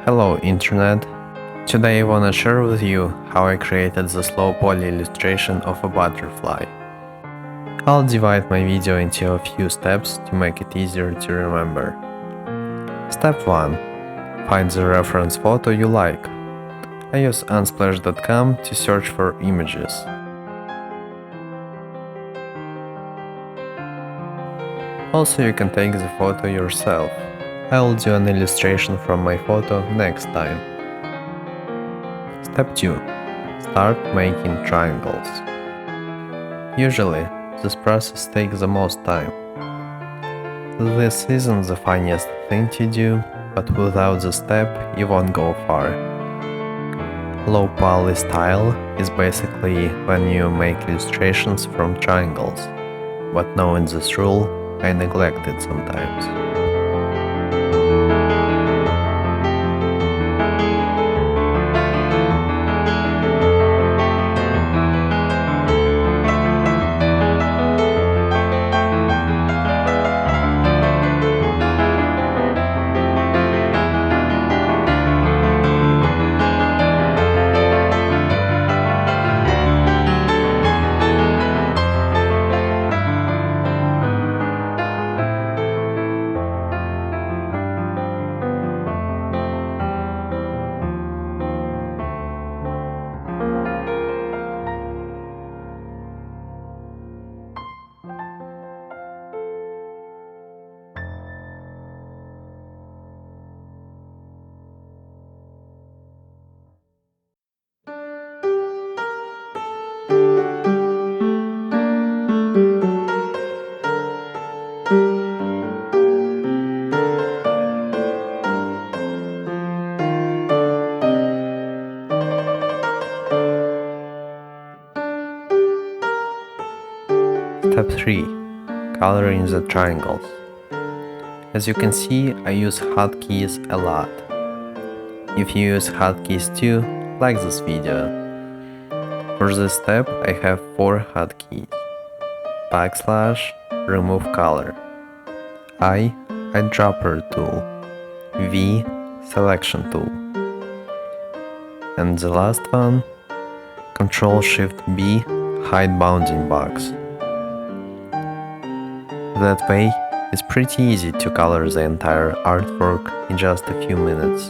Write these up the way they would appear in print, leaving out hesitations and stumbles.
Hello Internet! Today I wanna share with you how I created the slow poly illustration of a butterfly. I'll divide my video into a few steps to make it easier to remember. Step 1. Find the reference photo you like. I use unsplash.com to search for images. Also, you can take the photo yourself. I'll do an illustration from my photo next time. Step 2. Start making triangles. Usually, this process takes the most time. This isn't the funniest thing to do, but without this step, you won't go far. Low poly style is basically when you make illustrations from triangles, but knowing this rule, I neglect it sometimes. Step 3. Coloring the triangles. As you can see, I use hotkeys a lot. If you use hotkeys too, like this video. For this step, I have 4 hotkeys. Backslash, remove color. I, eyedropper tool. V, selection tool. And the last one, Ctrl-Shift-B, hide bounding box. That way, it's pretty easy to color the entire artwork in just a few minutes.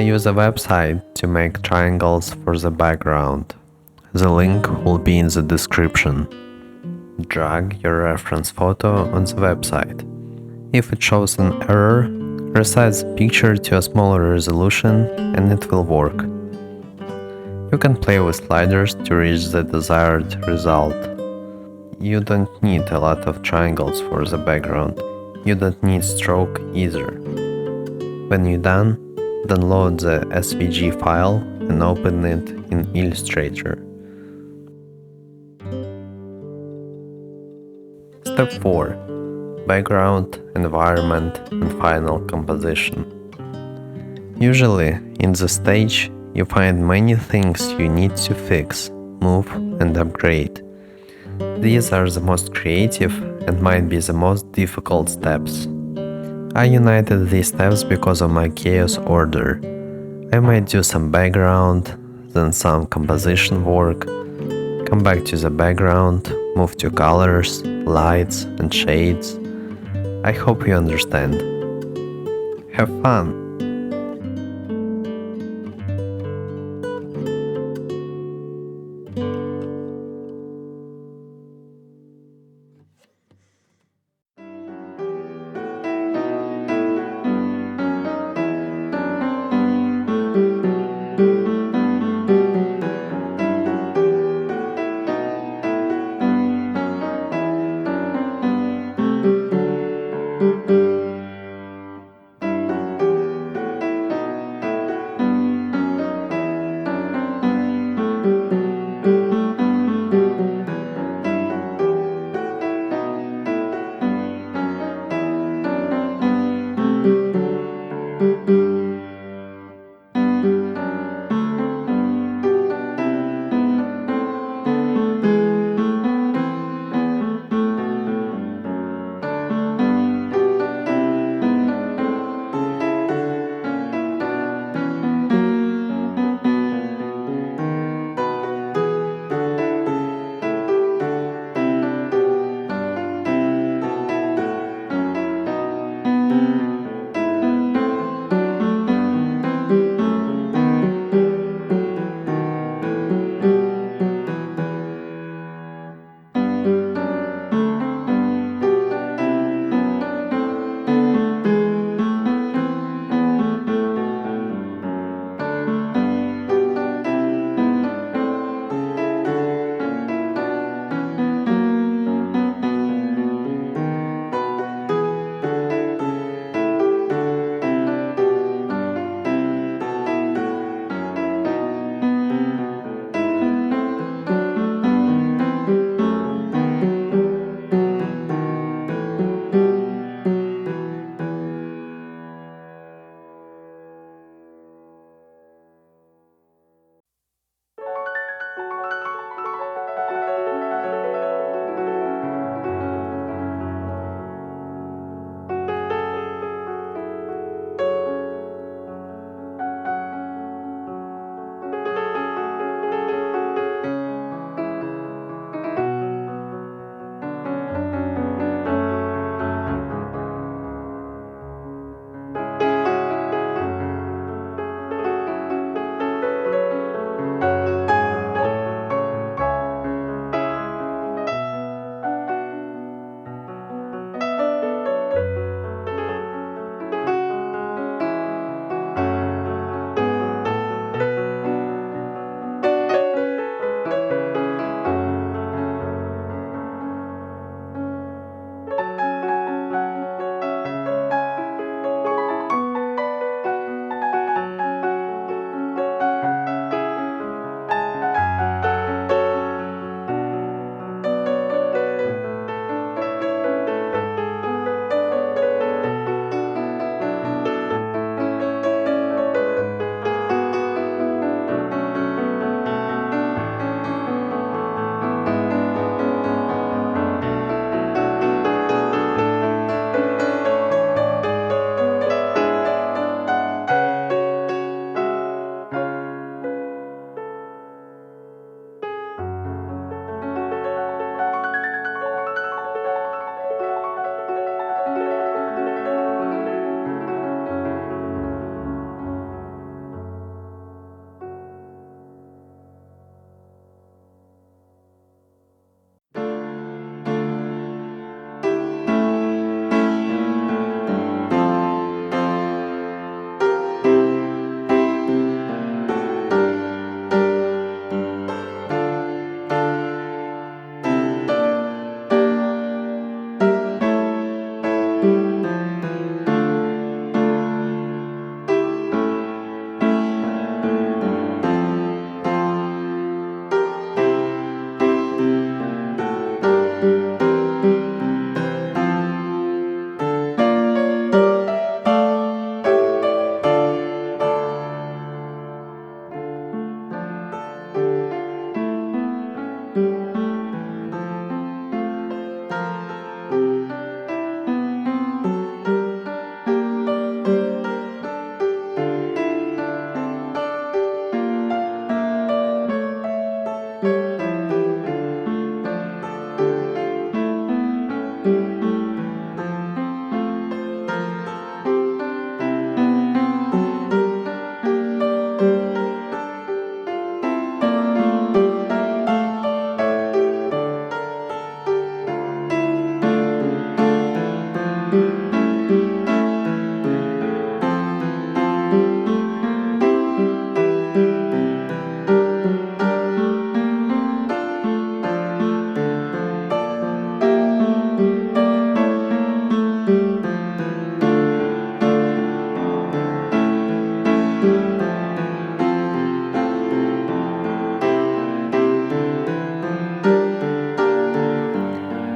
use a website to make triangles for the background. The link will be in the description. Drag your reference photo on the website. If it shows an error, resize the picture to a smaller resolution and it will work. You can play with sliders to reach the desired result. You don't need a lot of triangles for the background. You don't need stroke either. When you're done, download the SVG file and open it in Illustrator. Step 4. Background, environment, and final composition. Usually, in this stage, you find many things you need to fix, move, and upgrade. These are the most creative and might be the most difficult steps. I united these steps because of my chaos order. I might do some background, then some composition work, come back to the background, move to colors, lights, and shades. I hope you understand. Have fun!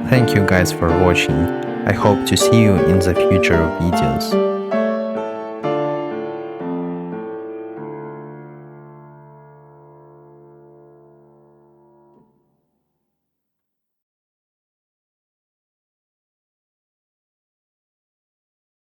Thank you guys for watching. I hope to see you in the future videos.